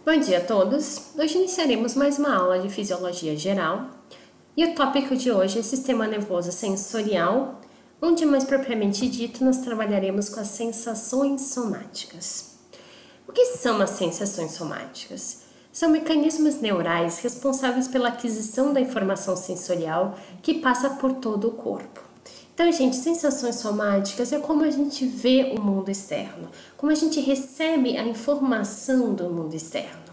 Bom dia a todos! Hoje iniciaremos mais uma aula de Fisiologia Geral e o tópico de hoje é Sistema Nervoso Sensorial, onde mais propriamente dito nós trabalharemos com as sensações somáticas. O que são as sensações somáticas? São mecanismos neurais responsáveis pela aquisição da informação sensorial que passa por todo o corpo. Então, gente, sensações somáticas é como a gente vê o mundo externo, como a gente recebe a informação do mundo externo.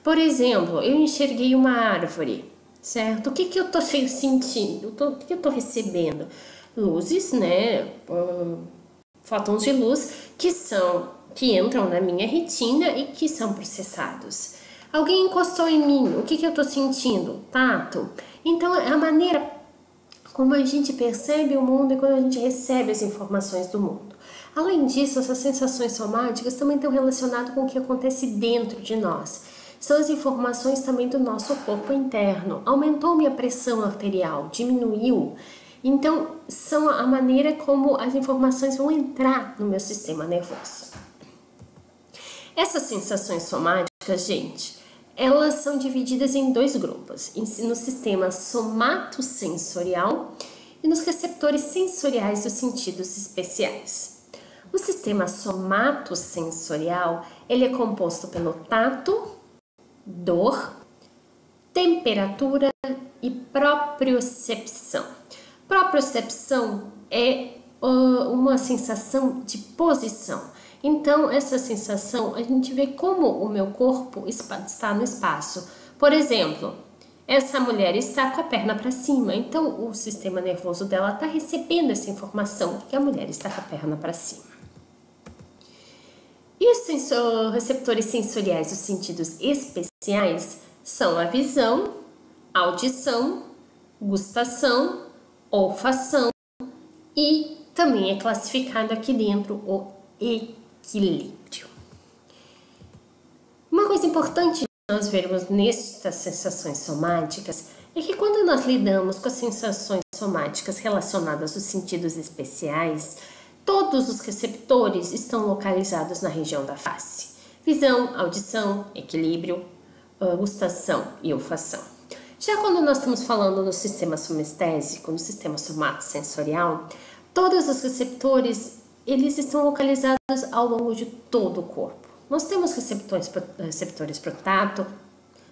Por exemplo, eu enxerguei uma árvore, certo? O que eu estou sentindo? O que eu estou recebendo? Luzes, né? Fótons de luz que entram na minha retina e que são processados. Alguém encostou em mim, o que eu estou sentindo? Tato. Então, é a maneira como a gente percebe o mundo e quando a gente recebe as informações do mundo. Além disso, essas sensações somáticas também estão relacionadas com o que acontece dentro de nós. São as informações também do nosso corpo interno. Aumentou minha pressão arterial, diminuiu. Então, são a maneira como as informações vão entrar no meu sistema nervoso. Essas sensações somáticas, gente, elas são divididas em dois grupos, no sistema somatosensorial e nos receptores sensoriais dos sentidos especiais. O sistema somatosensorial, ele é composto pelo tato, dor, temperatura e propriocepção. Propriocepção é uma sensação de posição. Então, essa sensação, a gente vê como o meu corpo está no espaço. Por exemplo, essa mulher está com a perna para cima, então o sistema nervoso dela está recebendo essa informação que a mulher está com a perna para cima. E os receptores sensoriais dos sentidos especiais são a visão, audição, gustação, olfação e também é classificado aqui dentro o equilíbrio. Uma coisa importante nós vermos nestas sensações somáticas é que quando nós lidamos com as sensações somáticas relacionadas aos sentidos especiais, todos os receptores estão localizados na região da face. Visão, audição, equilíbrio, gustação e olfação. Já quando nós estamos falando no sistema somestésico, no sistema somatosensorial, todos os receptores eles estão localizados ao longo de todo o corpo. Nós temos receptores para o tato,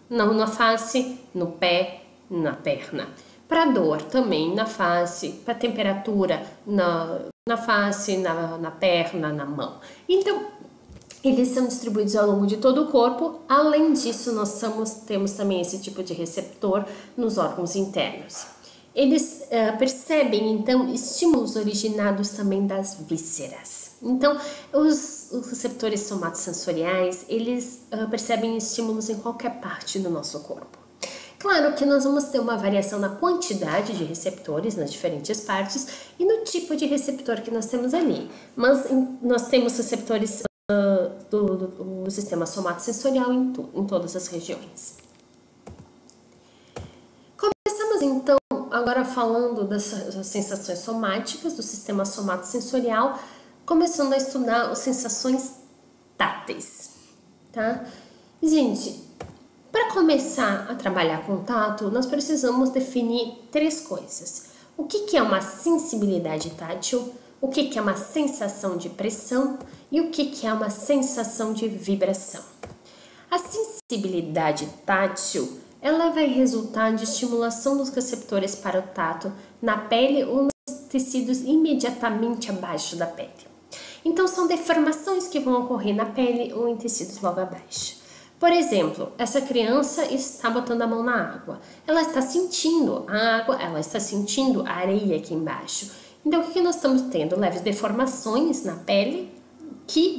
na face, no pé, na perna. Para dor também na face, para temperatura na face, na perna, na mão. Então, eles são distribuídos ao longo de todo o corpo. Além disso, nós temos também esse tipo de receptor nos órgãos internos. Eles percebem, então, estímulos originados também das vísceras. Então, os receptores somatosensoriais, eles percebem estímulos em qualquer parte do nosso corpo. Claro que nós vamos ter uma variação na quantidade de receptores nas diferentes partes e no tipo de receptor que nós temos ali. Mas nós temos receptores do sistema somatosensorial em todas as regiões. Começamos, então, agora falando das sensações somáticas do sistema somatosensorial, começando a estudar as sensações táteis, tá? Gente, para começar a trabalhar com tato, nós precisamos definir três coisas. O que é uma sensibilidade tátil, o que é uma sensação de pressão e o que é uma sensação de vibração. A sensibilidade tátil, ela vai resultar de estimulação dos receptores para o tato na pele ou nos tecidos imediatamente abaixo da pele. Então, são deformações que vão ocorrer na pele ou em tecidos logo abaixo. Por exemplo, essa criança está botando a mão na água. Ela está sentindo a água, ela está sentindo a areia aqui embaixo. Então, o que nós estamos tendo? Leves deformações na pele,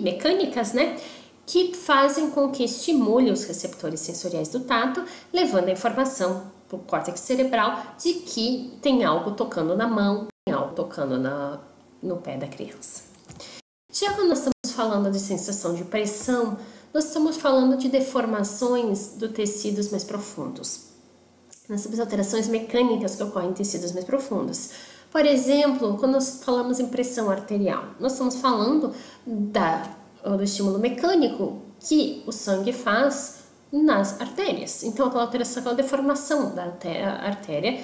mecânicas, né? Que fazem com que estimule os receptores sensoriais do tato, levando a informação para o córtex cerebral de que tem algo tocando na mão, tem algo tocando no pé da criança. Já quando nós estamos falando de sensação de pressão, nós estamos falando de deformações dos tecidos mais profundos. Nós temos alterações mecânicas que ocorrem em tecidos mais profundos. Por exemplo, quando nós falamos em pressão arterial, nós estamos falando do estímulo mecânico que o sangue faz nas artérias. Então, aquela alteração, aquela deformação da artéria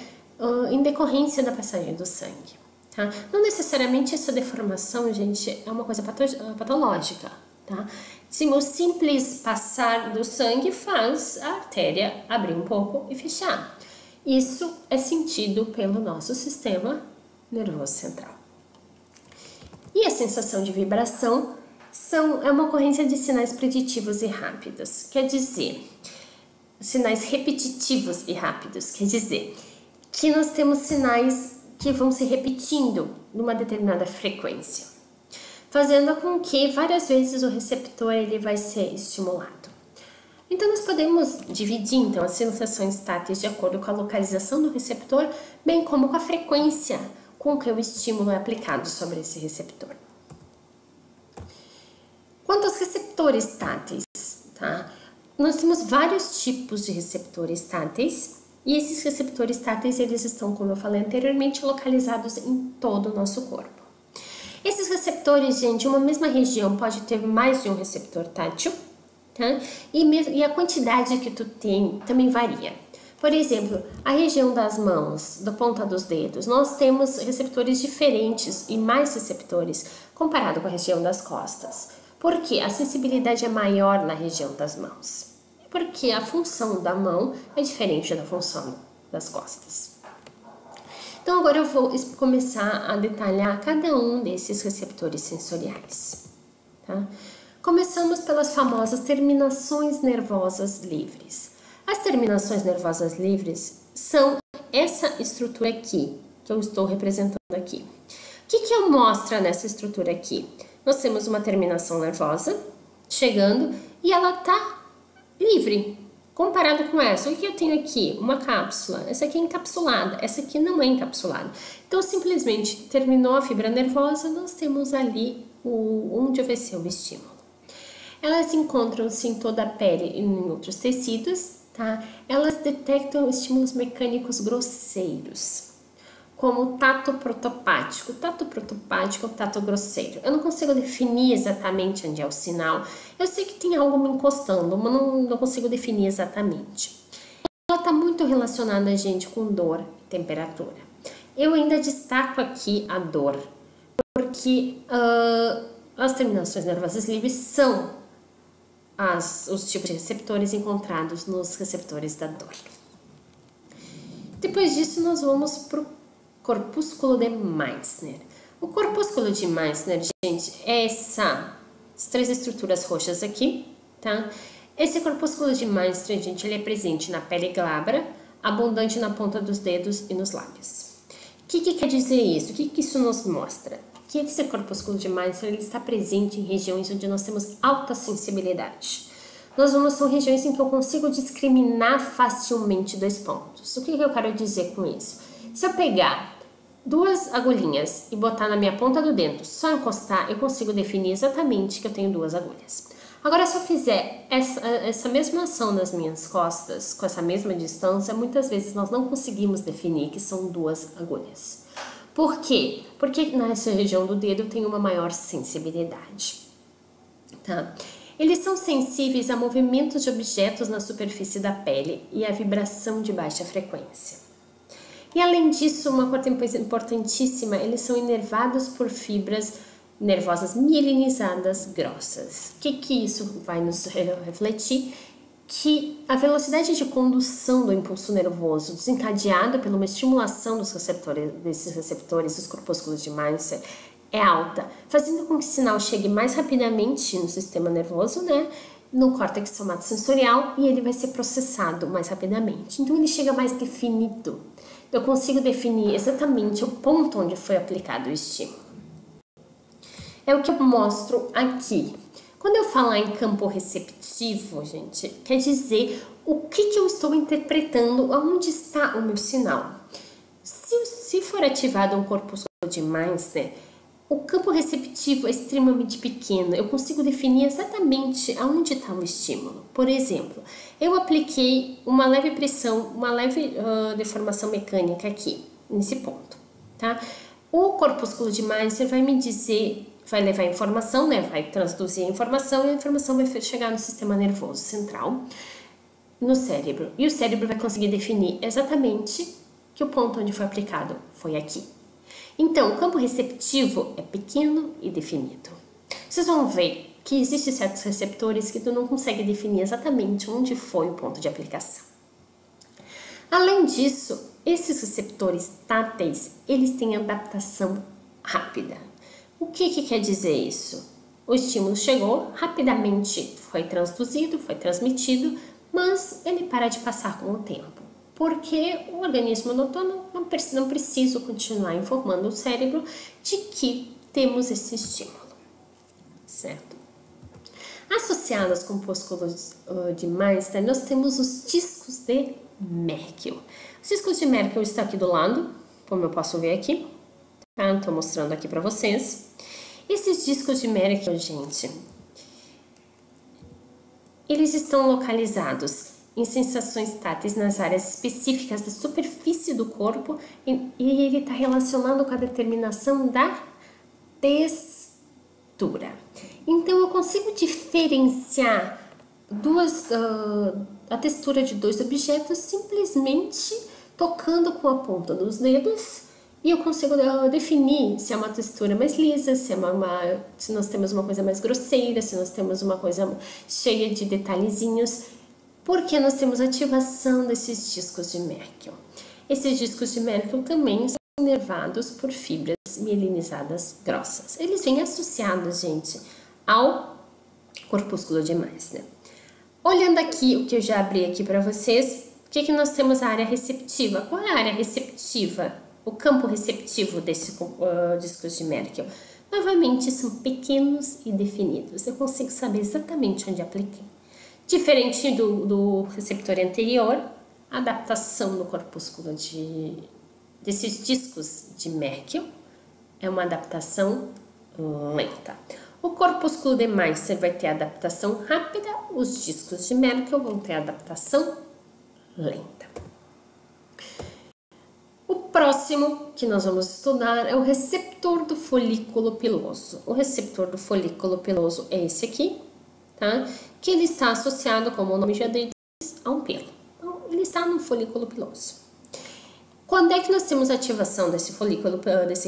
em decorrência da passagem do sangue. Tá? Não necessariamente essa deformação, gente, é uma coisa patológica. Tá? Sim, o simples passar do sangue faz a artéria abrir um pouco e fechar. Isso é sentido pelo nosso sistema nervoso central. E a sensação de vibração é uma ocorrência de sinais preditivos e rápidos, quer dizer, sinais repetitivos e rápidos, quer dizer, que nós temos sinais que vão se repetindo numa determinada frequência, fazendo com que várias vezes o receptor ele vai ser estimulado. Então, nós podemos dividir então, as sensações táteis de acordo com a localização do receptor, bem como com a frequência com que o estímulo é aplicado sobre esse receptor. Quanto aos receptores táteis, tá? Nós temos vários tipos de receptores táteis e esses receptores táteis eles estão, como eu falei anteriormente, localizados em todo o nosso corpo. Esses receptores, gente, uma mesma região pode ter mais de um receptor tátil, tá? E a quantidade que tu tem também varia. Por exemplo, a região das mãos, da ponta dos dedos, nós temos receptores diferentes e mais receptores comparado com a região das costas. Por quê? A sensibilidade é maior na região das mãos. Porque a função da mão é diferente da função das costas. Então, agora eu vou começar a detalhar cada um desses receptores sensoriais. Tá? Começamos pelas famosas terminações nervosas livres. As terminações nervosas livres são essa estrutura aqui, que eu estou representando aqui. O que eu mostro nessa estrutura aqui? Nós temos uma terminação nervosa chegando e ela está livre. Comparado com essa, o que eu tenho aqui? Uma cápsula. Essa aqui é encapsulada, essa aqui não é encapsulada. Então, simplesmente terminou a fibra nervosa, nós temos ali onde vai ser o estímulo. Elas encontram-se em toda a pele e em outros tecidos, tá? Elas detectam estímulos mecânicos grosseiros, como o tato protopático. O tato protopático é o tato grosseiro. Eu não consigo definir exatamente onde é o sinal. Eu sei que tem algo me encostando, mas não consigo definir exatamente. Ela está muito relacionada, gente, com dor e temperatura. Eu ainda destaco aqui a dor, porque as terminações nervosas livres são os tipos de receptores encontrados nos receptores da dor. Depois disso, nós vamos para o corpúsculo de Meissner. O corpúsculo de Meissner, gente, é essas três estruturas roxas aqui, tá? Esse corpúsculo de Meissner, gente, ele é presente na pele glabra, abundante na ponta dos dedos e nos lábios. O que quer dizer isso? O que isso nos mostra? Que esse corpúsculo de Meissner ele está presente em regiões onde nós temos alta sensibilidade. São regiões em que eu consigo discriminar facilmente dois pontos. O que eu quero dizer com isso? Se eu pegar duas agulhinhas e botar na minha ponta do dedo, só encostar, eu consigo definir exatamente que eu tenho duas agulhas. Agora, se eu fizer essa mesma ação nas minhas costas, com essa mesma distância, muitas vezes nós não conseguimos definir que são duas agulhas. Por quê? Porque nessa região do dedo tem uma maior sensibilidade. Tá? Eles são sensíveis a movimentos de objetos na superfície da pele e a vibração de baixa frequência. E além disso, uma coisa importantíssima, eles são inervados por fibras nervosas mielinizadas grossas. O que isso vai nos refletir? Que a velocidade de condução do impulso nervoso desencadeada por uma estimulação desses receptores, dos corpúsculos de Meissner, é alta, fazendo com que o sinal chegue mais rapidamente no sistema nervoso, né, no córtex somatosensorial, e ele vai ser processado mais rapidamente. Então ele chega mais definido. Eu consigo definir exatamente o ponto onde foi aplicado o estímulo. É o que eu mostro aqui. Quando eu falar em campo receptivo, gente, quer dizer o que eu estou interpretando, aonde está o meu sinal. Se for ativado um corpúsculo de Meissner, o campo receptivo é extremamente pequeno. Eu consigo definir exatamente aonde está o estímulo. Por exemplo, eu apliquei uma leve pressão, uma leve deformação mecânica aqui, nesse ponto, tá? O corpúsculo de Meissner vai me dizer, vai levar a informação, né? Vai traduzir a informação e a informação vai chegar no sistema nervoso central. no cérebro. E o cérebro vai conseguir definir exatamente que o ponto onde foi aplicado foi aqui. Então, o campo receptivo é pequeno e definido. Vocês vão ver que existem certos receptores que tu não consegue definir exatamente onde foi o ponto de aplicação. Além disso, esses receptores táteis, eles têm adaptação rápida. O que quer dizer isso? O estímulo chegou, rapidamente foi transduzido, foi transmitido, mas ele para de passar com o tempo. Porque o organismo notou, não precisa continuar informando o cérebro de que temos esse estímulo, certo? Associados com compúsculos de Meister, nós temos os discos de Merkel. Os discos de Merkel estão aqui do lado, como eu posso ver aqui, tá? Estou mostrando aqui para vocês. Esses discos de Merkel, gente, eles estão localizados em sensações táteis nas áreas específicas da superfície do corpo e ele está relacionado com a determinação da textura. Então, eu consigo diferenciar a textura de dois objetos simplesmente tocando com a ponta dos dedos e eu consigo definir se é uma textura mais lisa, se nós temos uma coisa mais grosseira, se nós temos uma coisa cheia de detalhezinhos, porque nós temos ativação desses discos de Merkel. Esses discos de Merkel também são inervados por fibras mielinizadas grossas. Eles vêm associados, gente, ao corpúsculo de Meissner. Olhando aqui o que eu já abri aqui para vocês, o que nós temos a área receptiva? Qual é a área receptiva? O campo receptivo desses discos de Merkel? Novamente, são pequenos e definidos. Eu consigo saber exatamente onde apliquei. Diferente do receptor anterior, a adaptação no corpúsculo desses discos de Merkel é uma adaptação lenta. O corpúsculo de Meissner vai ter adaptação rápida, os discos de Merkel vão ter adaptação lenta. O próximo que nós vamos estudar é o receptor do folículo piloso. O receptor do folículo piloso é esse aqui, tá? Que ele está associado, como o nome já diz, a um pelo. Então, ele está no folículo piloso. Quando é que nós temos a ativação desse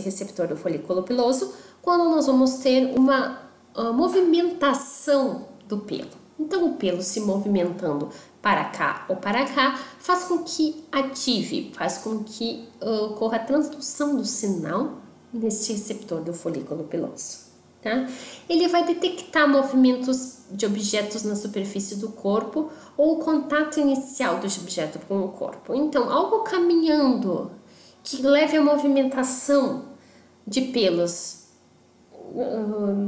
receptor do folículo piloso? Quando nós vamos ter uma movimentação do pelo. Então, o pelo se movimentando para cá ou para cá faz com que ative, faz com que ocorra a transdução do sinal nesse receptor do folículo piloso. Tá? Ele vai detectar movimentos de objetos na superfície do corpo ou o contato inicial do objeto com o corpo. Então, algo caminhando que leve a movimentação de pelos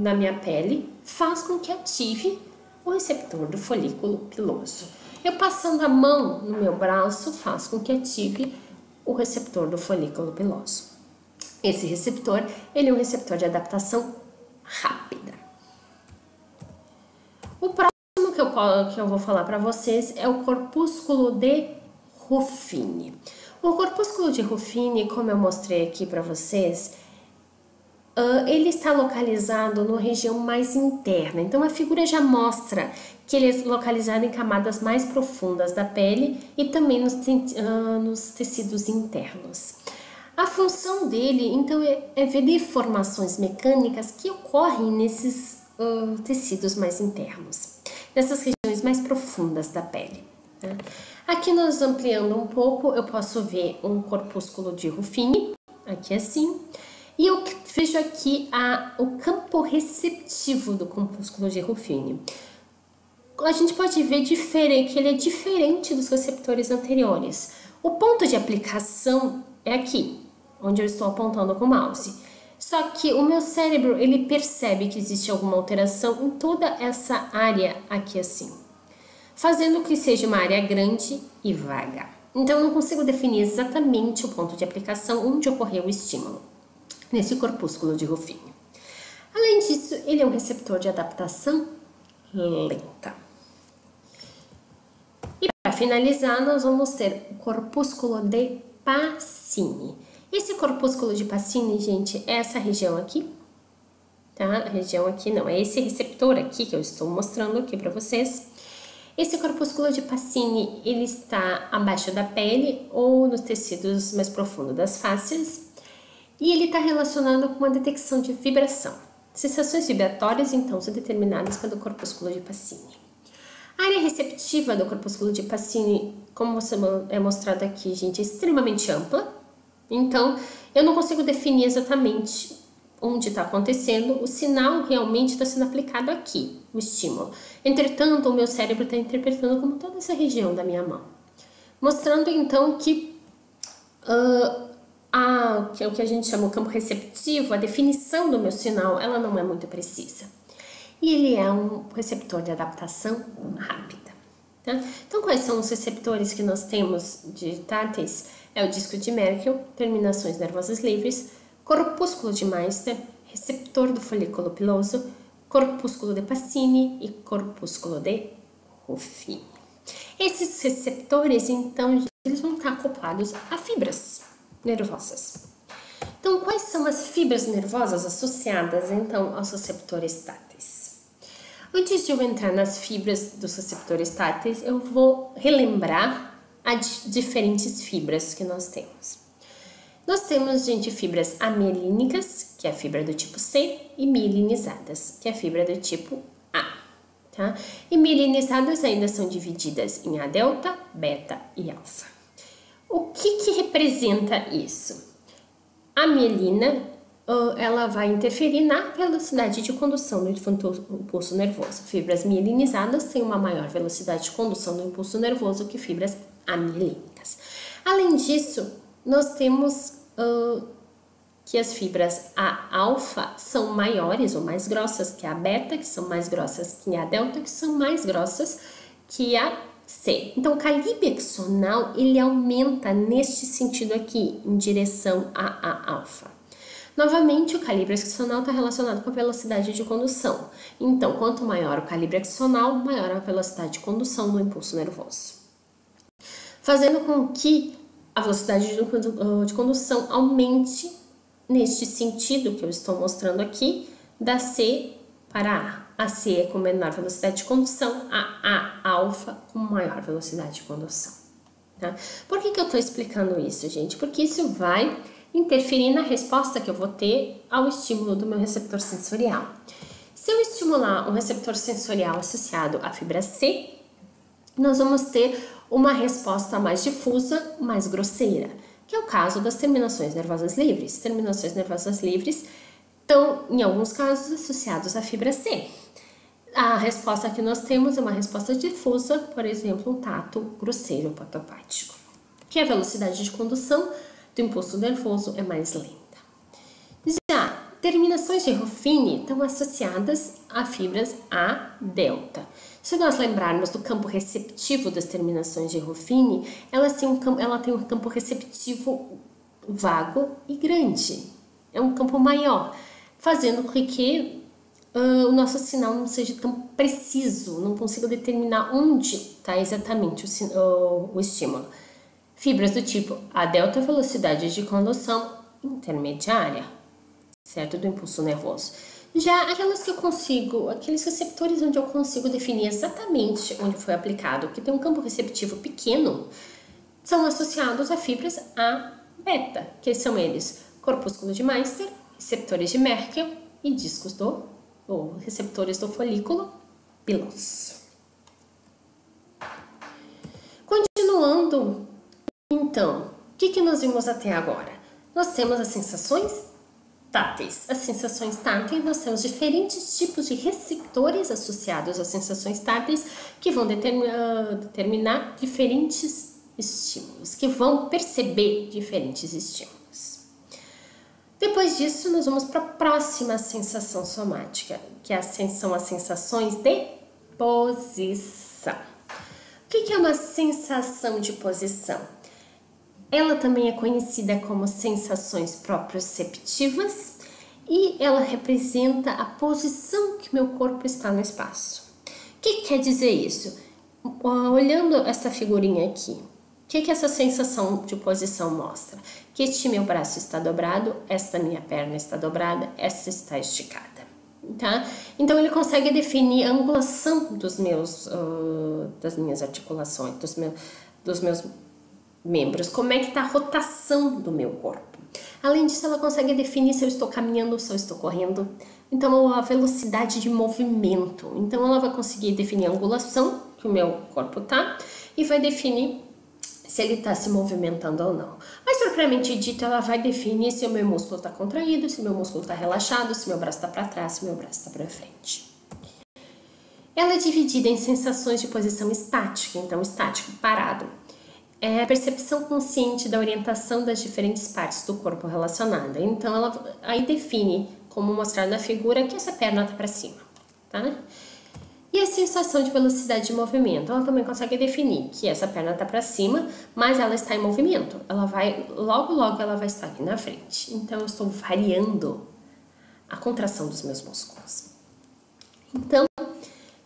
na minha pele faz com que ative o receptor do folículo piloso. Eu passando a mão no meu braço faz com que ative o receptor do folículo piloso. Esse receptor, ele é um receptor de adaptação rápida. O próximo que eu vou falar para vocês é o corpúsculo de Ruffini. O corpúsculo de Ruffini, como eu mostrei aqui para vocês, ele está localizado na região mais interna. Então, a figura já mostra que ele é localizado em camadas mais profundas da pele e também nos tecidos internos. A função dele, então, é ver deformações mecânicas que ocorrem nesses tecidos mais internos, nessas regiões mais profundas da pele. Né? Aqui nós ampliando um pouco, eu posso ver um corpúsculo de Ruffini, aqui assim, e eu vejo aqui o campo receptivo do corpúsculo de Ruffini. A gente pode ver que ele é diferente dos receptores anteriores. O ponto de aplicação é aqui, onde eu estou apontando com o mouse. Só que o meu cérebro, ele percebe que existe alguma alteração em toda essa área aqui assim, fazendo que seja uma área grande e vaga. Então, eu não consigo definir exatamente o ponto de aplicação onde ocorreu o estímulo nesse corpúsculo de Ruffini. Além disso, ele é um receptor de adaptação lenta. E para finalizar, nós vamos ter o corpúsculo de Pacini. Esse corpúsculo de Pacini, gente, é essa região aqui, tá? A região aqui não, é esse receptor aqui que eu estou mostrando aqui para vocês. Esse corpúsculo de Pacini, ele está abaixo da pele ou nos tecidos mais profundos das fáscias, e ele está relacionado com a detecção de vibração. Sensações vibratórias, então, são determinadas pelo corpúsculo de Pacini. A área receptiva do corpúsculo de Pacini, como é mostrado aqui, gente, é extremamente ampla. Então, eu não consigo definir exatamente onde está acontecendo. O sinal realmente está sendo aplicado aqui, o estímulo. Entretanto, o meu cérebro está interpretando como toda essa região da minha mão. Mostrando, então, que que é o que a gente chama o campo receptivo, a definição do meu sinal, ela não é muito precisa. E ele é um receptor de adaptação rápida. Tá? Então, quais são os receptores que nós temos de táteis? É o disco de Merkel, terminações nervosas livres, corpúsculo de Meister, receptor do folículo piloso, corpúsculo de Pacini e corpúsculo de Ruffini. Esses receptores, então, eles vão estar acoplados a fibras nervosas. Então, quais são as fibras nervosas associadas, então, aos receptores táteis? Antes de eu entrar nas fibras dos receptores táteis, eu vou relembrar as diferentes fibras que nós temos. Nós temos, gente, fibras amielínicas, que é a fibra do tipo C, e mielinizadas, que é a fibra do tipo A. Tá? E mielinizadas ainda são divididas em A delta, beta e alfa. O que representa isso? A mielina, ela vai interferir na velocidade de condução do impulso nervoso. Fibras mielinizadas têm uma maior velocidade de condução do impulso nervoso que fibras amielínicas. Além disso, nós temos que as fibras A-alfa são maiores ou mais grossas que a beta, que são mais grossas que a delta, que são mais grossas que a C. Então, o calibre axonal, ele aumenta neste sentido aqui, em direção a alfa. Novamente, o calibre axonal está relacionado com a velocidade de condução. Então, quanto maior o calibre axonal, maior a velocidade de condução do impulso nervoso. Fazendo com que a velocidade de condução aumente neste sentido que eu estou mostrando aqui, da C para A. A C é com menor velocidade de condução, a alfa com maior velocidade de condução. Tá? Por que eu estou explicando isso, gente? Porque isso vai interferir na resposta que eu vou ter ao estímulo do meu receptor sensorial. Se eu estimular um receptor sensorial associado à fibra C, nós vamos ter uma resposta mais difusa, mais grosseira, que é o caso das terminações nervosas livres. Terminações nervosas livres estão, em alguns casos, associados à fibra C. A resposta que nós temos é uma resposta difusa, por exemplo, um tato grosseiro patopático, que a velocidade de condução do impulso nervoso é mais lenta. Já terminações de Ruffini estão associadas a fibras A delta. Se nós lembrarmos do campo receptivo das terminações de Ruffini, ela tem um campo receptivo vago e grande. É um campo maior, fazendo com que o nosso sinal não seja tão preciso, não consiga determinar onde está exatamente o estímulo. Fibras do tipo A delta, velocidade de condução intermediária, certo? Do impulso nervoso. Já aquelas que eu consigo, aqueles receptores onde eu consigo definir exatamente onde foi aplicado, que tem um campo receptivo pequeno, são associados a fibras A beta, que são eles corpúsculo de Meister, receptores de Merkel e discos ou receptores do folículo piloso. Continuando, então, o que nós vimos até agora? Nós temos as sensações táteis. As sensações táteis, nós temos diferentes tipos de receptores associados às sensações táteis que vão determinar diferentes estímulos, que vão perceber diferentes estímulos. Depois disso, nós vamos para a próxima sensação somática, que são as sensações de posição. O que é uma sensação de posição? Ela também é conhecida como sensações proprioceptivas e ela representa a posição que meu corpo está no espaço. O que quer dizer isso? Olhando essa figurinha aqui, o que essa sensação de posição mostra? Que este meu braço está dobrado, esta minha perna está dobrada, esta está esticada. tá? Então ele consegue definir a angulação dos meus, das minhas articulações, dos meus membros, como é que está a rotação do meu corpo. Além disso, ela consegue definir se eu estou caminhando ou se eu estou correndo. Então, a velocidade de movimento. Então, ela vai conseguir definir a angulação que o meu corpo tá e vai definir se ele está se movimentando ou não. Mas, propriamente dito, ela vai definir se o meu músculo está contraído, se o meu músculo está relaxado, se o meu braço está para trás, se o meu braço está para frente. Ela é dividida em sensações de posição estática, então estático, parado. É a percepção consciente da orientação das diferentes partes do corpo relacionada. Então, ela aí define, como mostrar na figura, que essa perna está para cima, tá? E a sensação de velocidade de movimento, ela também consegue definir que essa perna está para cima, mas ela está em movimento. Ela vai, logo ela vai estar aqui na frente. Então, eu estou variando a contração dos meus músculos. Então, o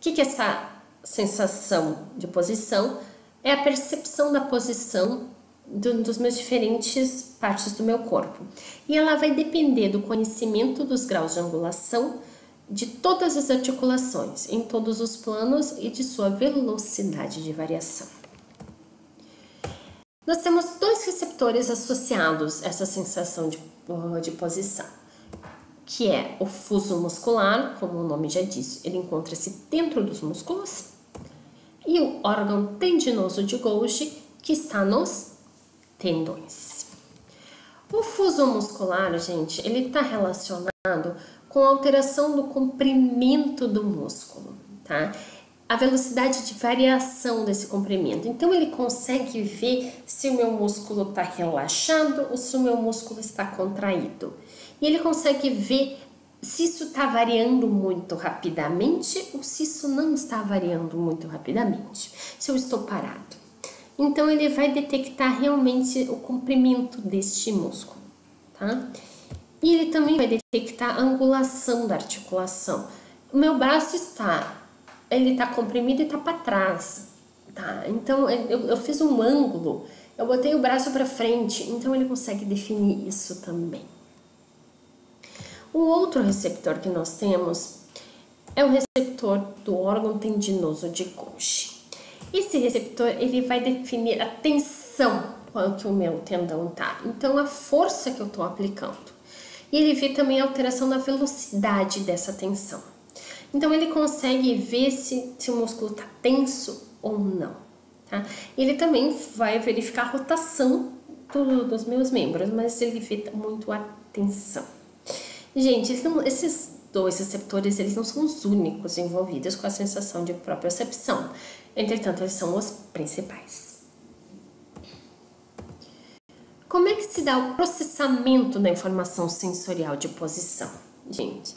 que é essa sensação de posição? É a percepção da posição dos meus diferentes partes do meu corpo. E ela vai depender do conhecimento dos graus de angulação de todas as articulações, em todos os planos e de sua velocidade de variação. Nós temos dois receptores associados a essa sensação de posição, que é o fuso muscular, como o nome já diz, ele encontra-se dentro dos músculos, e o órgão tendinoso de Golgi, que está nos tendões. O fuso muscular, gente, ele está relacionado com a alteração do comprimento do músculo, tá? A velocidade de variação desse comprimento. Então, ele consegue ver se o meu músculo está relaxado ou se o meu músculo está contraído. E ele consegue ver se isso está variando muito rapidamente ou se isso não está variando muito rapidamente, se eu estou parado. Então, ele vai detectar realmente o comprimento deste músculo, tá? E ele também vai detectar a angulação da articulação. O meu braço ele está comprimido e está para trás, tá? Então, eu fiz um ângulo, eu botei o braço para frente, então ele consegue definir isso também. O outro receptor que nós temos é o receptor do órgão tendinoso de Golgi. Esse receptor, ele vai definir a tensão com que o meu tendão tá. Então, a força que eu estou aplicando. E ele vê também a alteração da velocidade dessa tensão. Então, ele consegue ver se o músculo está tenso ou não, tá? Ele também vai verificar a rotação dos meus membros, mas ele vê muito a tensão. Gente, esses dois receptores, eles não são os únicos envolvidos com a sensação de propriocepção. Entretanto, eles são os principais. Como é que se dá o processamento da informação sensorial de posição? Gente,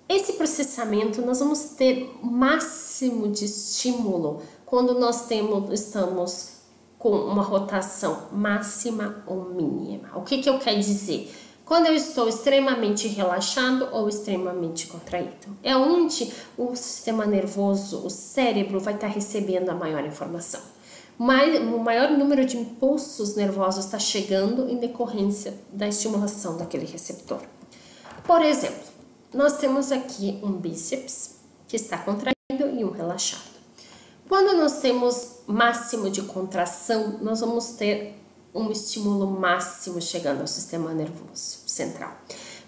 esse processamento nós vamos ter máximo de estímulo quando nós estamos com uma rotação máxima ou mínima. O que eu quero dizer? Quando eu estou extremamente relaxado ou extremamente contraído. É onde o sistema nervoso, o cérebro, vai estar recebendo a maior informação. O maior número de impulsos nervosos está chegando em decorrência da estimulação daquele receptor. Por exemplo, nós temos aqui um bíceps que está contraído e um relaxado. Quando nós temos máximo de contração, nós vamos ter um estímulo máximo chegando ao sistema nervoso central.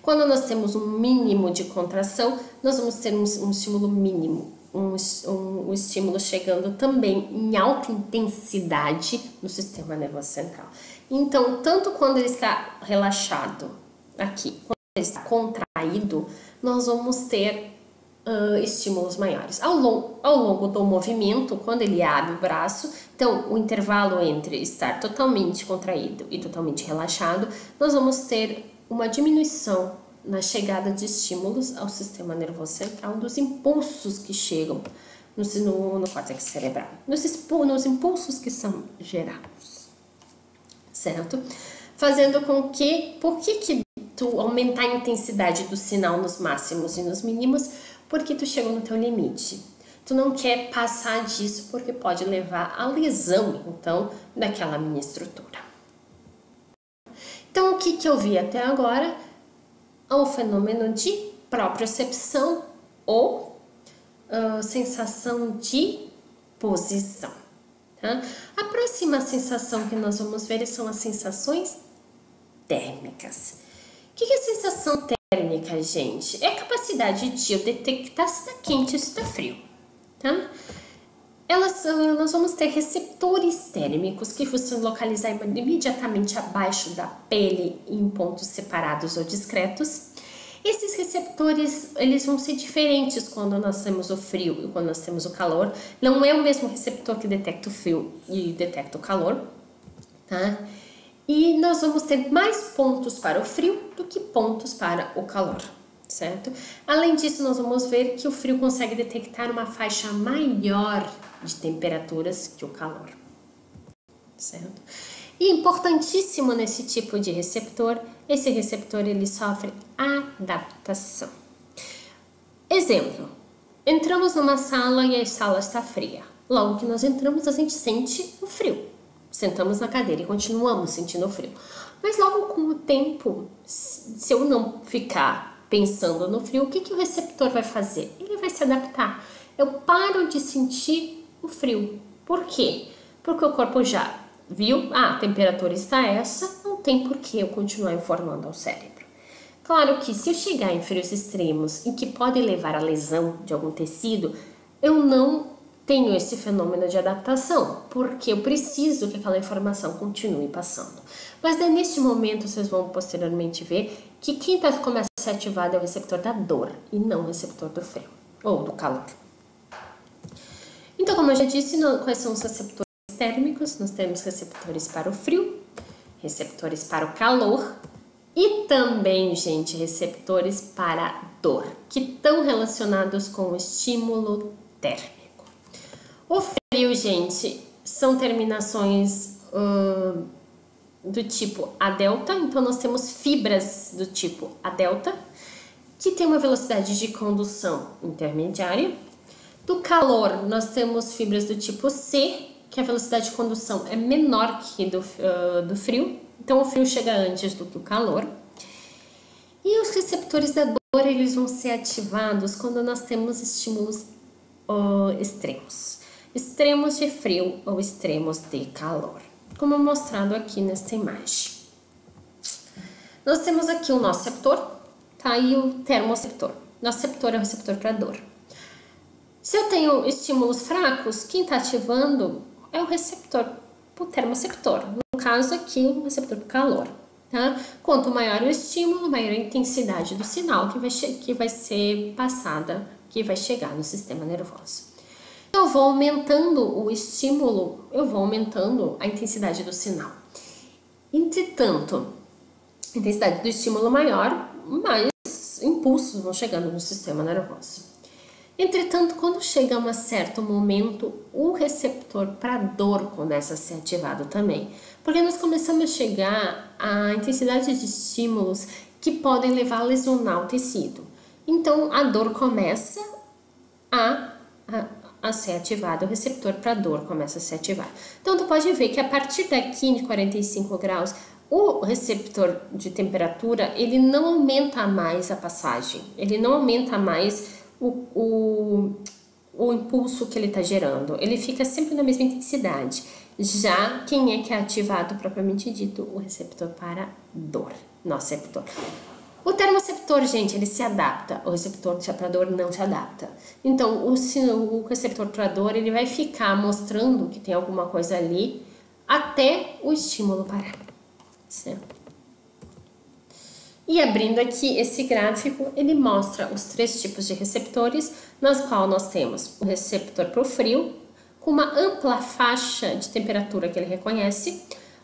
Quando nós temos um mínimo de contração, nós vamos ter um estímulo mínimo, um estímulo chegando também em alta intensidade no sistema nervoso central. Então, tanto quando ele está relaxado aqui, quando ele está contraído, nós vamos ter estímulos maiores. Ao longo do movimento, quando ele abre o braço, então o intervalo entre estar totalmente contraído e totalmente relaxado, nós vamos ter uma diminuição na chegada de estímulos ao sistema nervoso central, dos impulsos que chegam no córtex cerebral, nos impulsos que são gerados, certo? Fazendo com que, por que tu aumentar a intensidade do sinal nos máximos e nos mínimos? Porque tu chegou no teu limite. Tu não quer passar disso porque pode levar à lesão, então, daquela mini estrutura. Então, o que eu vi até agora? O fenômeno de propriocepção ou sensação de posição. Tá? A próxima sensação que nós vamos ver são as sensações térmicas. O que é sensação térmica, gente? É a capacidade de eu detectar se está quente ou se está frio. Tá? Nós vamos ter receptores térmicos que vão localizar imediatamente abaixo da pele em pontos separados ou discretos. Esses receptores, eles vão ser diferentes quando nós temos o frio e quando nós temos o calor. Não é o mesmo receptor que detecta o frio e detecta o calor, tá? E nós vamos ter mais pontos para o frio do que pontos para o calor, certo? Além disso, nós vamos ver que o frio consegue detectar uma faixa maior de temperaturas que o calor, certo? E importantíssimo nesse tipo de receptor, esse receptor ele sofre adaptação. Exemplo, entramos numa sala e a sala está fria. Logo que nós entramos, a gente sente o frio. Sentamos na cadeira e continuamos sentindo o frio. Mas logo com o tempo, se eu não ficar pensando no frio, o que o receptor vai fazer? Ele vai se adaptar. Eu paro de sentir o frio. Por quê? Porque o corpo já viu, a temperatura está essa, não tem por que eu continuar informando ao cérebro. Claro que se eu chegar em frios extremos e que pode levar à lesão de algum tecido, eu não tenho esse fenômeno de adaptação, porque eu preciso que aquela informação continue passando. Mas neste momento vocês vão posteriormente ver que quem começa a ser ativado é o receptor da dor e não o receptor do frio ou do calor. Então, como eu já disse, quais são os receptores térmicos? Nós temos receptores para o frio, receptores para o calor e também, gente, receptores para a dor, que estão relacionados com o estímulo térmico. O frio, gente, são terminações do tipo A delta, então nós temos fibras do tipo A delta, que tem uma velocidade de condução intermediária. Do calor, nós temos fibras do tipo C, que a velocidade de condução é menor que do frio, então o frio chega antes do que o calor. E os receptores da dor, eles vão ser ativados quando nós temos estímulos extremos. Extremos de frio ou extremos de calor, como mostrado aqui nesta imagem. Nós temos aqui o noceptor, tá? E o termoceptor. Noceptor é o receptor para dor. Se eu tenho estímulos fracos, quem está ativando é o receptor, o termoceptor. No caso aqui, o receptor do calor. Tá? Quanto maior o estímulo, maior a intensidade do sinal que vai ser passada, que vai chegar no sistema nervoso. Eu vou aumentando o estímulo, eu vou aumentando a intensidade do sinal. Entretanto, a intensidade do estímulo maior, mais impulsos vão chegando no sistema nervoso. Entretanto, quando chega a um certo momento, o receptor para dor começa a ser ativado também, porque nós começamos a chegar à intensidade de estímulos que podem levar a lesionar o tecido. Então, a dor começa a ser ativada, o receptor para dor começa a ser ativado. Então, tu pode ver que a partir daqui de 45 graus, o receptor de temperatura, ele não aumenta mais a passagem, ele não aumenta mais o impulso que ele está gerando, ele fica sempre na mesma intensidade. Já quem é que é ativado propriamente dito? O receptor para dor, noceptor. O termoceptor, gente, ele se adapta, o receptor para dor não se adapta. Então, o receptor para dor, ele vai ficar mostrando que tem alguma coisa ali até o estímulo parar, certo? E abrindo aqui esse gráfico, ele mostra os 3 tipos de receptores, nas quais nós temos o receptor para o frio, com uma ampla faixa de temperatura que ele reconhece,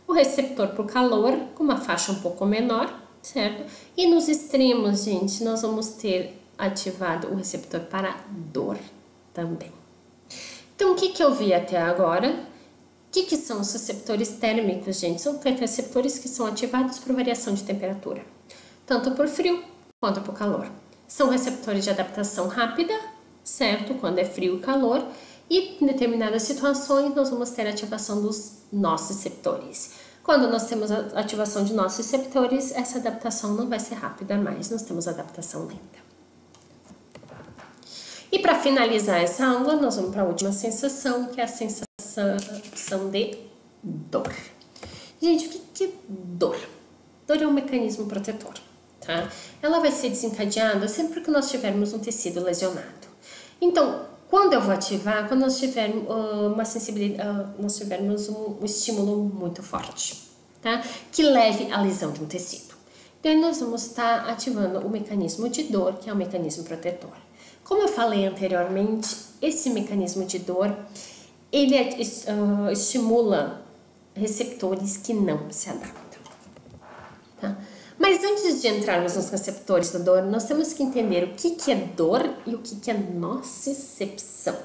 o receptor para o calor, com uma faixa um pouco menor, certo? E nos extremos, gente, nós vamos ter ativado o receptor para dor também. Então, o que eu vi até agora? O que são os receptores térmicos, gente? São receptores que são ativados por variação de temperatura, tanto por frio quanto por calor. São receptores de adaptação rápida, certo? Quando é frio e calor. E em determinadas situações nós vamos ter ativação dos nociceptores. Quando nós temos a ativação de nociceptores, essa adaptação não vai ser rápida mais, nós temos adaptação lenta. E para finalizar essa aula, nós vamos para a última sensação, que é a sensação de dor. Gente, o que é dor? Dor é um mecanismo protetor, tá? Ela vai ser desencadeada sempre que nós tivermos um tecido lesionado. Então, quando eu vou ativar? Quando nós tivermos uma sensibilidade, nós tivermos um estímulo muito forte, tá? Que leve à lesão de um tecido. Então, nós vamos estar ativando o mecanismo de dor, que é o mecanismo protetor. Como eu falei anteriormente, esse mecanismo de dor, ele estimula receptores que não se adaptam, tá? Mas antes de entrarmos nos receptores da dor, nós temos que entender o que é dor e o que é nocicepção.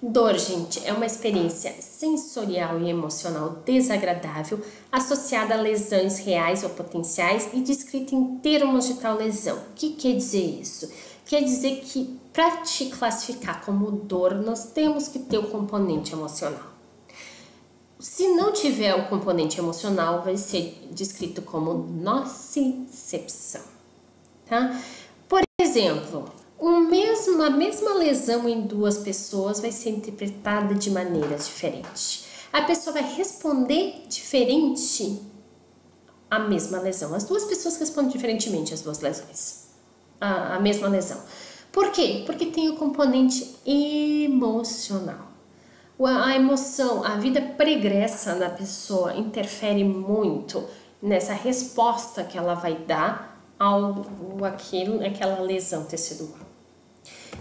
Dor, gente, é uma experiência sensorial e emocional desagradável associada a lesões reais ou potenciais e descrita em termos de tal lesão. O que quer dizer isso? Quer dizer que para te classificar como dor, nós temos que ter o componente emocional. Se não tiver o componente emocional, vai ser descrito como nocicepção, tá? Por exemplo, a mesma lesão em duas pessoas vai ser interpretada de maneira diferente. A pessoa vai responder diferente à mesma lesão. As duas pessoas respondem diferentemente às duas lesões, a mesma lesão. Por quê? Porque tem o componente emocional. A emoção, a vida pregressa da pessoa interfere muito nessa resposta que ela vai dar àquela lesão tecidual.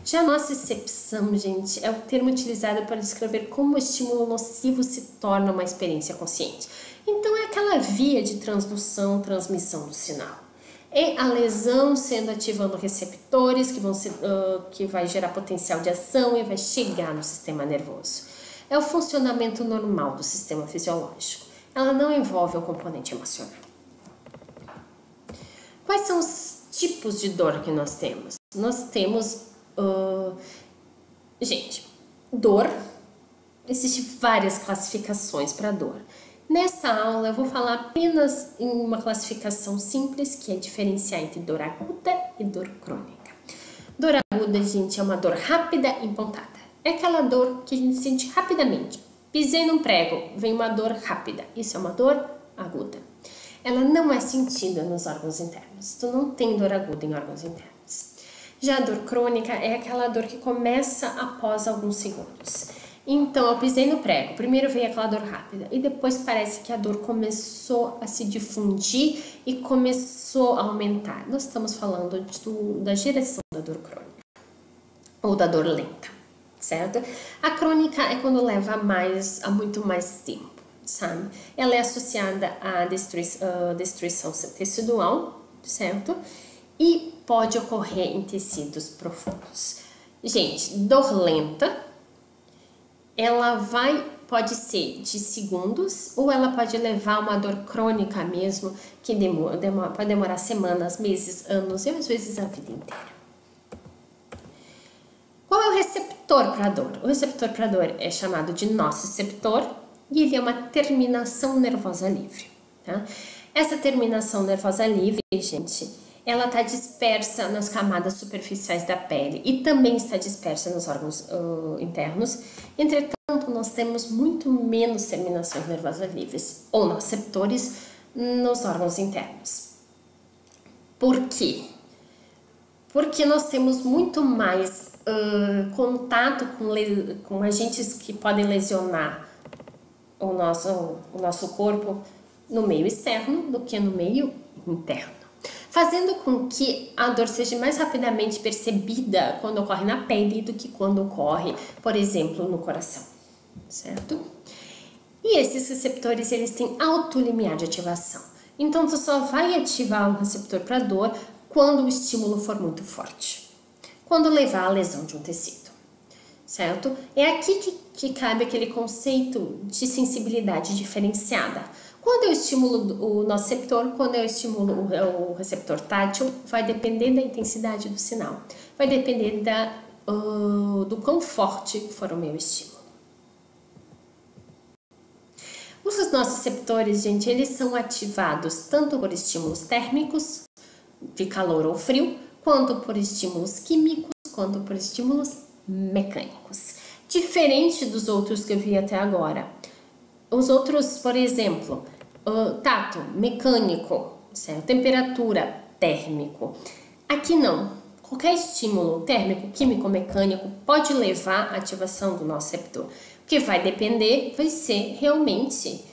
Já a nocicepção, gente, é o termo utilizado para descrever como o estímulo nocivo se torna uma experiência consciente. Então, é aquela via de transdução, transmissão do sinal. É a lesão sendo ativando receptores que vai gerar potencial de ação e vai chegar no sistema nervoso. É o funcionamento normal do sistema fisiológico. Ela não envolve o componente emocional. Quais são os tipos de dor que nós temos? Nós temos, dor. Existem várias classificações para dor. Nessa aula eu vou falar apenas em uma classificação simples, que é diferenciar entre dor aguda e dor crônica. Dor aguda, gente, é uma dor rápida e pontada. É aquela dor que a gente sente rapidamente. Pisei num prego, vem uma dor rápida. Isso é uma dor aguda. Ela não é sentida nos órgãos internos. Tu não tem dor aguda em órgãos internos. Já a dor crônica é aquela dor que começa após alguns segundos. Então, eu pisei no prego. Primeiro veio aquela dor rápida e depois parece que a dor começou a se difundir e começou a aumentar. Nós estamos falando da direção da dor crônica ou da dor lenta. Certo? A crônica é quando leva a muito mais tempo, sabe? Ela é associada à destruição tecidual, certo? E pode ocorrer em tecidos profundos. Gente, dor lenta, pode ser de segundos ou ela pode levar a uma dor crônica mesmo, que pode demorar semanas, meses, anos e às vezes a vida inteira. Qual é o receptor para a dor? O receptor para a dor é chamado de nociceptor e ele é uma terminação nervosa livre, tá? Essa terminação nervosa livre, gente, ela está dispersa nas camadas superficiais da pele e também está dispersa nos órgãos internos. Entretanto, nós temos muito menos terminações nervosas livres ou nociceptores nos órgãos internos. Por quê? Porque nós temos muito mais contato com agentes que podem lesionar o nosso corpo no meio externo do que no meio interno, fazendo com que a dor seja mais rapidamente percebida quando ocorre na pele do que quando ocorre, por exemplo, no coração, certo? E esses receptores, eles têm alto limiar de ativação. Então, tu só vai ativar um receptor para dor quando o estímulo for muito forte, quando levar à lesão de um tecido, certo? É aqui que cabe aquele conceito de sensibilidade diferenciada. Quando eu estimulo o nociceptor, quando eu estimulo o receptor tátil, vai depender da intensidade do sinal, vai depender do quão forte for o meu estímulo. Os nociceptores, gente, eles são ativados tanto por estímulos térmicos, de calor ou frio, quanto por estímulos químicos, quanto por estímulos mecânicos. Diferente dos outros que eu vi até agora. Os outros, por exemplo, tato, mecânico, certo? Temperatura, térmico. Aqui não. Qualquer estímulo térmico, químico, mecânico pode levar à ativação do noceptor. O que vai depender vai ser realmente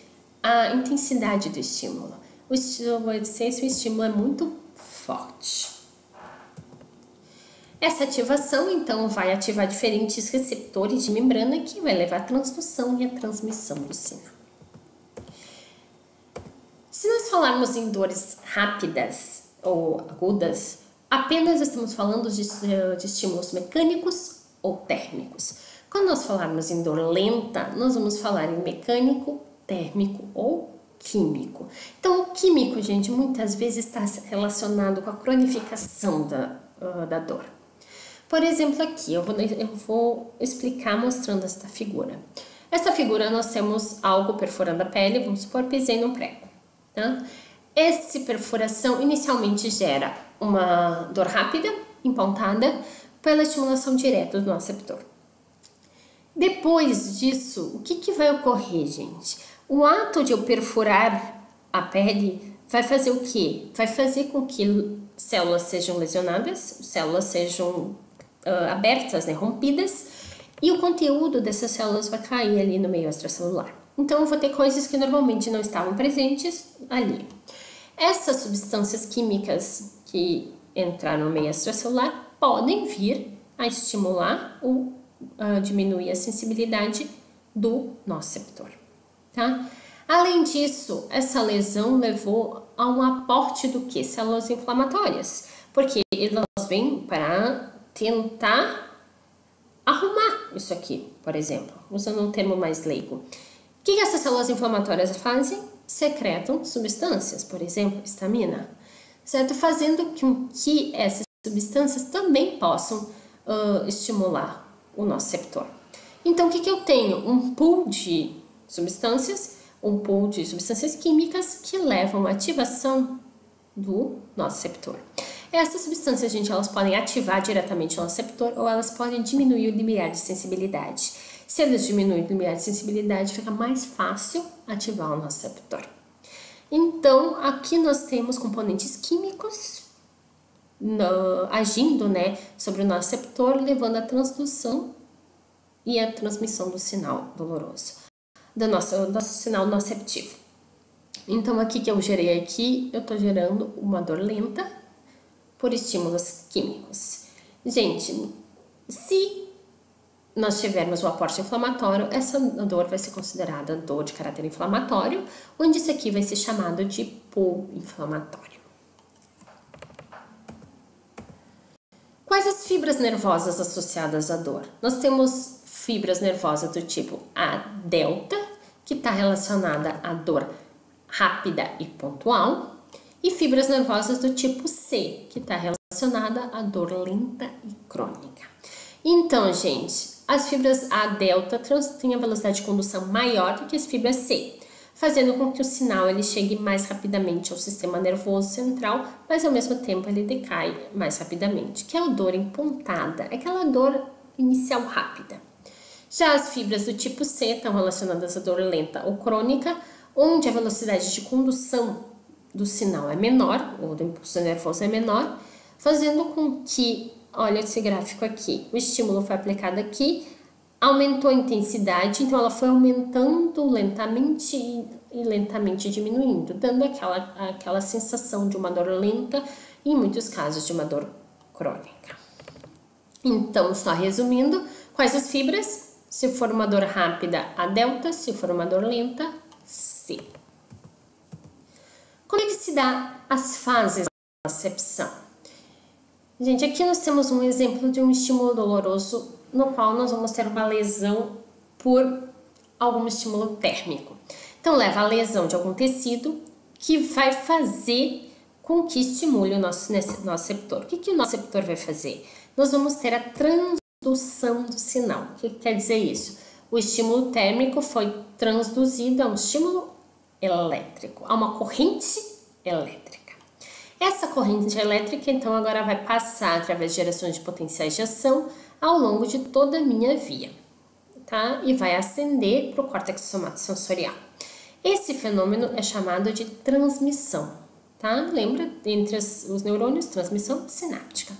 a intensidade do estímulo. O estímulo vai ser se o estímulo é muito forte. Essa ativação, então, vai ativar diferentes receptores de membrana que vai levar à transdução e à transmissão do sinal. Se nós falarmos em dores rápidas ou agudas, apenas estamos falando de estímulos mecânicos ou térmicos. Quando nós falarmos em dor lenta, nós vamos falar em mecânico, térmico ou químico. Então, o químico, gente, muitas vezes está relacionado com a cronificação da dor. Por exemplo, aqui, eu vou explicar mostrando esta figura. Esta figura nós temos algo perfurando a pele, vamos supor, pisei num prego. Tá? Essa perfuração inicialmente gera uma dor rápida, empontada, pela estimulação direta do noceptor. Depois disso, o que vai ocorrer, gente? O ato de eu perfurar a pele vai fazer o quê? Vai fazer com que células sejam lesionadas, células sejam abertas, né, rompidas, e o conteúdo dessas células vai cair ali no meio extracelular. Então, eu vou ter coisas que normalmente não estavam presentes ali. Essas substâncias químicas que entraram no meio extracelular podem vir a estimular ou diminuir a sensibilidade do noceptor, tá? Além disso, essa lesão levou a um aporte do que? Células inflamatórias, porque elas vêm para tentar arrumar isso aqui, por exemplo, usando um termo mais leigo. O que essas células inflamatórias fazem? Secretam substâncias, por exemplo, histamina, certo? Fazendo com que essas substâncias também possam estimular o noceptor. Então, o que eu tenho? Um pool de substâncias, químicas que levam à ativação do noceptor. Essas substâncias, gente, elas podem ativar diretamente o noceptor ou elas podem diminuir o limiar de sensibilidade. Se elas diminuem o limiar de sensibilidade, fica mais fácil ativar o noceptor. Então, aqui nós temos componentes químicos agindo, né, sobre o noceptor, levando à transdução e à transmissão do sinal doloroso, do nosso sinal noceptivo. Então, aqui que eu gerei aqui, eu estou gerando uma dor lenta por estímulos químicos. Gente, se nós tivermos o aporte inflamatório, essa dor vai ser considerada dor de caráter inflamatório, onde isso aqui vai ser chamado de pool inflamatório. Quais as fibras nervosas associadas à dor? Nós temos fibras nervosas do tipo A delta, que está relacionada à dor rápida e pontual, e fibras nervosas do tipo C, que está relacionada à dor lenta e crônica. Então, gente, as fibras A delta têm a velocidade de condução maior do que as fibras C, fazendo com que o sinal ele chegue mais rapidamente ao sistema nervoso central, mas ao mesmo tempo ele decai mais rapidamente, que é a dor empontada, aquela dor inicial rápida. Já as fibras do tipo C estão relacionadas à dor lenta ou crônica, onde a velocidade de condução do sinal é menor, ou do impulso nervoso é menor, fazendo com que, olha esse gráfico aqui, o estímulo foi aplicado aqui, aumentou a intensidade, então ela foi aumentando lentamente e lentamente diminuindo, dando aquela sensação de uma dor lenta e, em muitos casos, de uma dor crônica. Então, só resumindo, quais as fibras? Se for uma dor rápida, A delta, se for uma dor lenta, C. Como é que se dá as fases da nocepção? Gente, aqui nós temos um exemplo de um estímulo doloroso no qual nós vamos ter uma lesão por algum estímulo térmico. Então, leva a lesão de algum tecido que vai fazer com que estimule o nosso noceptor. O que o noceptor vai fazer? Nós vamos ter a transdução do sinal. O que quer dizer isso? O estímulo térmico foi transduzido a um estímulo elétrico, a uma corrente elétrica. Essa corrente elétrica, então, agora vai passar através de gerações de potenciais de ação ao longo de toda a minha via, tá? E vai ascender para o córtex somatosensorial. Esse fenômeno é chamado de transmissão, tá? Lembra? Entre os neurônios, transmissão sináptica.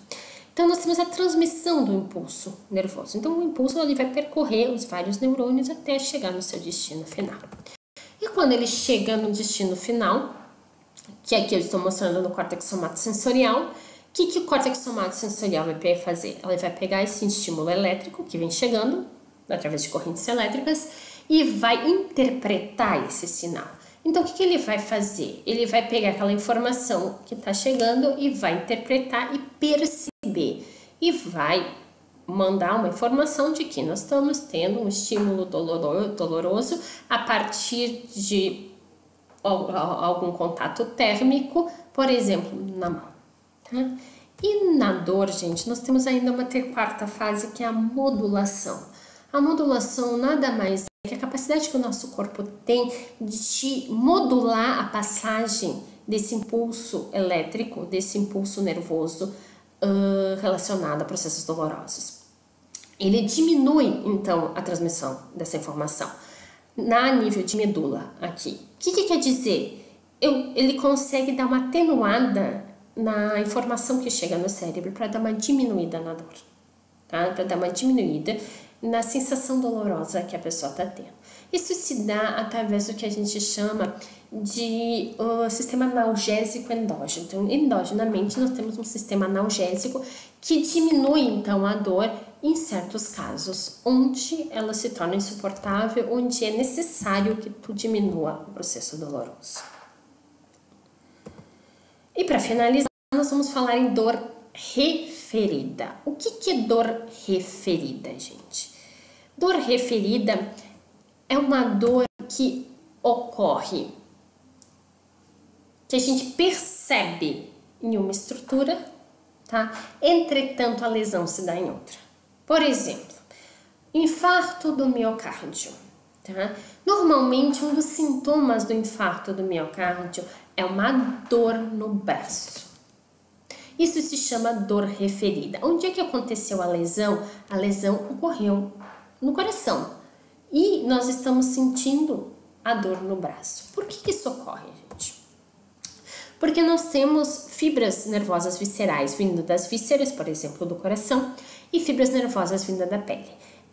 Então, nós temos a transmissão do impulso nervoso. Então, o impulso ele vai percorrer os vários neurônios até chegar no seu destino final. E quando ele chega no destino final, que aqui eu estou mostrando no córtex somatosensorial, o que o córtex somatosensorial vai fazer? Ela vai pegar esse estímulo elétrico que vem chegando, através de correntes elétricas, e vai interpretar esse sinal. Então, o que ele vai fazer? Ele vai pegar aquela informação que está chegando e vai interpretar e perceber. E vai mandar uma informação de que nós estamos tendo um estímulo doloroso a partir de algum contato térmico, por exemplo, na mão. Tá? E na dor, gente, nós temos ainda uma quarta fase que é a modulação. A modulação nada mais é que a capacidade que o nosso corpo tem de modular a passagem desse impulso elétrico, desse impulso nervoso relacionado a processos dolorosos. Ele diminui, então, a transmissão dessa informação na nível de medula aqui. O que quer dizer? Ele consegue dar uma atenuada na informação que chega no cérebro para dar uma diminuída na dor, tá? Para dar uma diminuída na sensação dolorosa que a pessoa está tendo. Isso se dá através do que a gente chama de sistema analgésico endógeno. Então, endogenamente, nós temos um sistema analgésico que diminui, então, a dor em certos casos, onde ela se torna insuportável, onde é necessário que tu diminua o processo doloroso. E para finalizar, nós vamos falar em dor referida. O que é dor referida, gente? Dor referida é uma dor que ocorre, que a gente percebe em uma estrutura, tá? Entretanto, a lesão se dá em outra. Por exemplo, infarto do miocárdio, tá? Normalmente, um dos sintomas do infarto do miocárdio é uma dor no braço. Isso se chama dor referida. Onde é que aconteceu a lesão? A lesão ocorreu no coração e nós estamos sentindo a dor no braço. Por que isso ocorre, gente? Porque nós temos fibras nervosas viscerais vindo das vísceras, por exemplo, do coração, e fibras nervosas vindo da pele.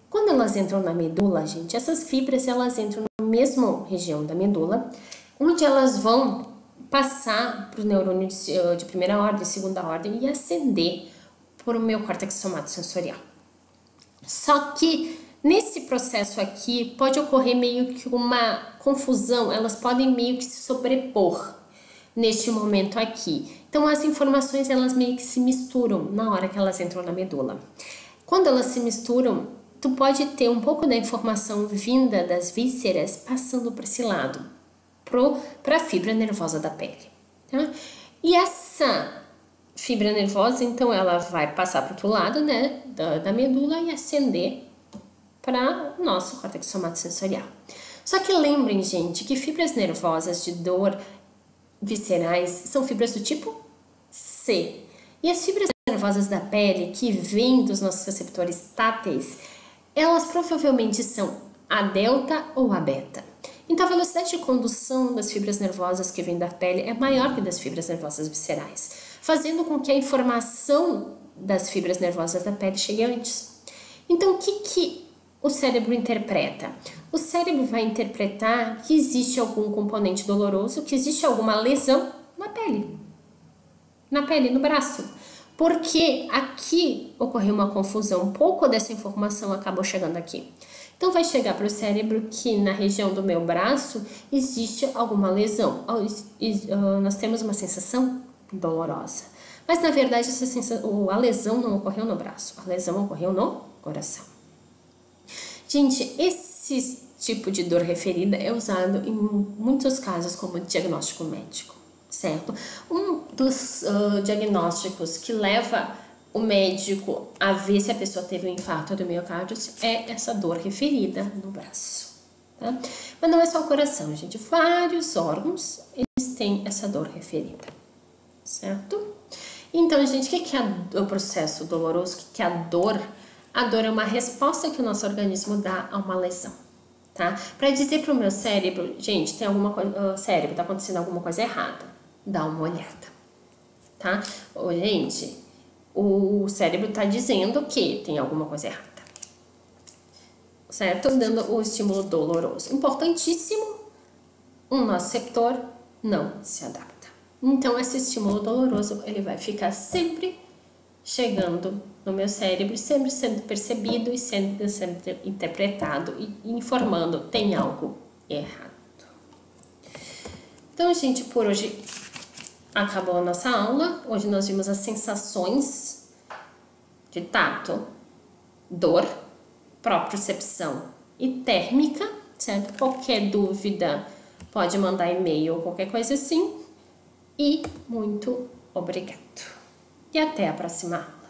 Quando elas entram na medula, gente, essas fibras elas entram na mesma região da medula, onde elas vão passar para o neurônio de primeira ordem, segunda ordem e ascender por o meu córtex somatosensorial. Só que nesse processo aqui pode ocorrer meio que uma confusão, elas podem meio que se sobrepor neste momento aqui. Então as informações elas meio que se misturam na hora que elas entram na medula. Quando elas se misturam, tu pode ter um pouco da informação vinda das vísceras passando para esse lado, para a fibra nervosa da pele. Tá? E essa fibra nervosa, então, ela vai passar para o outro lado, né, da medula e ascender para o nosso córtex somatosensorial. Só que lembrem, gente, que fibras nervosas de dor viscerais são fibras do tipo C. E as fibras nervosas da pele, que vêm dos nossos receptores táteis, elas provavelmente são a delta ou a beta. Então, a velocidade de condução das fibras nervosas que vêm da pele é maior que das fibras nervosas viscerais, fazendo com que a informação das fibras nervosas da pele chegue antes. Então, o que o cérebro interpreta? O cérebro vai interpretar que existe algum componente doloroso, que existe alguma lesão na pele, no braço. Porque aqui ocorreu uma confusão, um pouco dessa informação acabou chegando aqui. Então vai chegar para o cérebro que na região do meu braço existe alguma lesão. Nós temos uma sensação dolorosa. Mas na verdade a lesão não ocorreu no braço, a lesão ocorreu no coração. Gente, esse tipo de dor referida é usado em muitos casos como diagnóstico médico, certo? Um dos diagnósticos que leva o médico a ver se a pessoa teve um infarto do miocárdio é essa dor referida no braço, tá? Mas não é só o coração, gente. Vários órgãos, eles têm essa dor referida, certo? Então, gente, o que é o processo doloroso? O que é a dor A dor é uma resposta que o nosso organismo dá a uma lesão, tá? Para dizer para o meu cérebro, gente, tem alguma coisa, cérebro, tá acontecendo alguma coisa errada. Dá uma olhada, tá? Ô, gente, o cérebro tá dizendo que tem alguma coisa errada, certo? Dando o estímulo doloroso. Importantíssimo, o nosso receptor não se adapta. Então, esse estímulo doloroso, ele vai ficar sempre chegando no meu cérebro, sempre sendo percebido e sendo interpretado e informando tem algo errado. Então, gente, por hoje acabou a nossa aula. Hoje nós vimos as sensações de tato, dor, propriocepção e térmica, certo? Qualquer dúvida pode mandar e-mail ou qualquer coisa assim. E muito obrigado. E até a próxima aula.